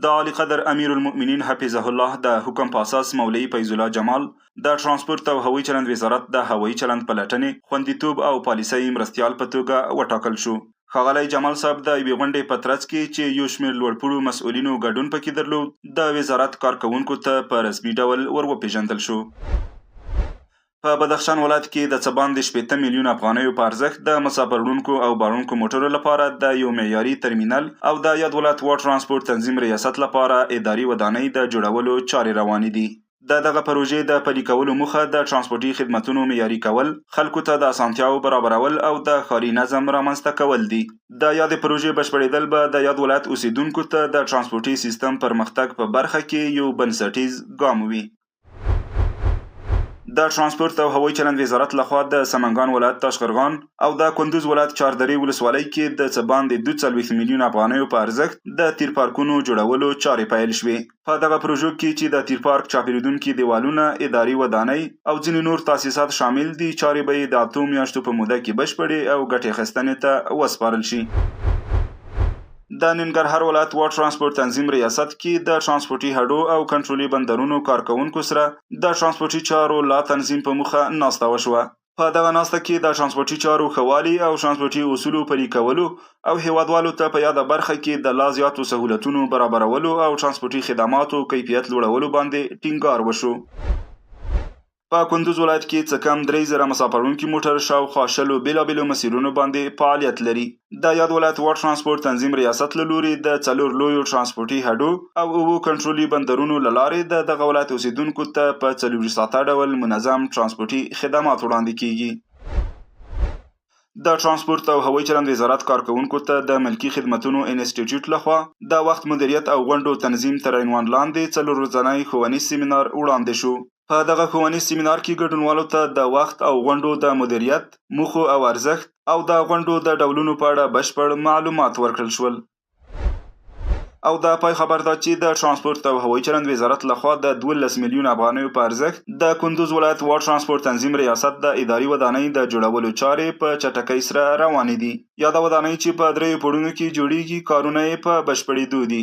د عالی قدر امیر المؤمنین حفظه الله د حکم په اساس مولوي فیض الله جمال د ترانسپورت او هوایي چلند وزارت د هوایي چلند پلټنې خوندیتوب او پالیسۍ مرستیال په توګه وټاکل شو. ښاغلی جمال صاحب د یوې غونډې په ترڅ کې چې یو شمېر لوړپوړو مسؤلینو ګډون پکې درلود د وزارت کارکوونکو ته په رسمي ډول ور وپېژندل شو. په بدخشان ولایت کې د څه باندې 60 میلیون افغانیو په ارزښت د مسافر وړونکو او بارونکو موټرو لپاره د یو معیاري ترمینل او د یاد ولایت وا ترانسپورت تنظیم ریاست لپاره اداري ودانۍ د جوړولو چارې روانې دي. د دغه پروژې د پلي کولو موخه د ترانسپورتي خدمتونو معیاري کول، خلکو ته د اسانتیاو برابرول او د ښاري نظم رامنځته کول دي. د یادې پروژې بشپړېدل به د یاد ولایت اوسیدونکو ته د ترانسپورتي سیستم پرمختګ په برخه کې یو بنسټیز ګام وي. د ترانسپورت او هوایي چلند وزارت لخوا د سمنګان ولایت تاشقرغان او د کندوز ولایت چاردرې ولسوالۍ کې د څه باندې 42 میلیون افغانیو په ارزښت د تیر پارکونو جوړولو چارې پیل شوې. په دغه پروژو کې چې د تیر پارک چاپیریدونکي دیوالونه، اداري ودانۍ او ځینې نور تاسیسات شامل دي، چارې به یې د 8 میاشتو په موده کې بشپړې او ګټې اخیستنې ته وسپارل شي. د ننګرهار ولایت وا ترانسپورت تنظیم ریاست کې د ترانسپورتي هډو او کنټرولي بندرونو کارکوونکو سره د ترانسپورتي چارو لا تنظیم په موخه ناسته وشوه. په دغه ناسته کې د ترانسپورتي چارو ښه والي او ترانسپورتي اصولو پلي کولو او هیوادوالو ته په یاده برخه کې د لا زیاتو سهولتونو برابرولو او ترانسپورتي خدماتو کیفیت لوړولو باندې ټینګار وشو. په کندوز ولایت کې څه کم 3000 مسافروړونکي موټر شاوخوا 100 بېلابېلو مسیرونو باندې فعالیت لري. د یاد ولایت وا ترانسپورت تنظیم ریاست له لوري د 4 لویو ترانسپورتي هډو او 9 کنټرولي بندرونو له لارې د دغه ولایت اوسیدونکو ته په 24 ساعته ډول منظم ترانسپورتي خدمات وړاندې کیږي. د ترانسپورت او هوایي چلند وزارت کارکوونکو ته د ملکي خدمتونو انسټیټیوټ لخوا د وخت مدیریت او غونډو تنظیم تر عنوان لاندې 4 ورځنی ښوونیز سیمینار وړاندې شو. په دغه ښوونیز سیمینار کې ګډونوالو ته د وخت او غونډو د مدیریت، موخو او ارزښت او د غونډو د ډولونو په اړه بشپړ معلومات ورکړل شول. او د پای خبر دا چې د ترانسپورت او هوایي چلند وزارت لخوا د 12 میلیون افغانیو په ارزښت د کندوز ولایت وا ترانسپورت تنظیم ریاست د اداري ودانۍ د جوړولو چارې په چټکۍ سره روانې دي. یاده ودانۍ چې په 3 پوړونو کې جوړیږي، کارونه یې په بشپړېدو دي.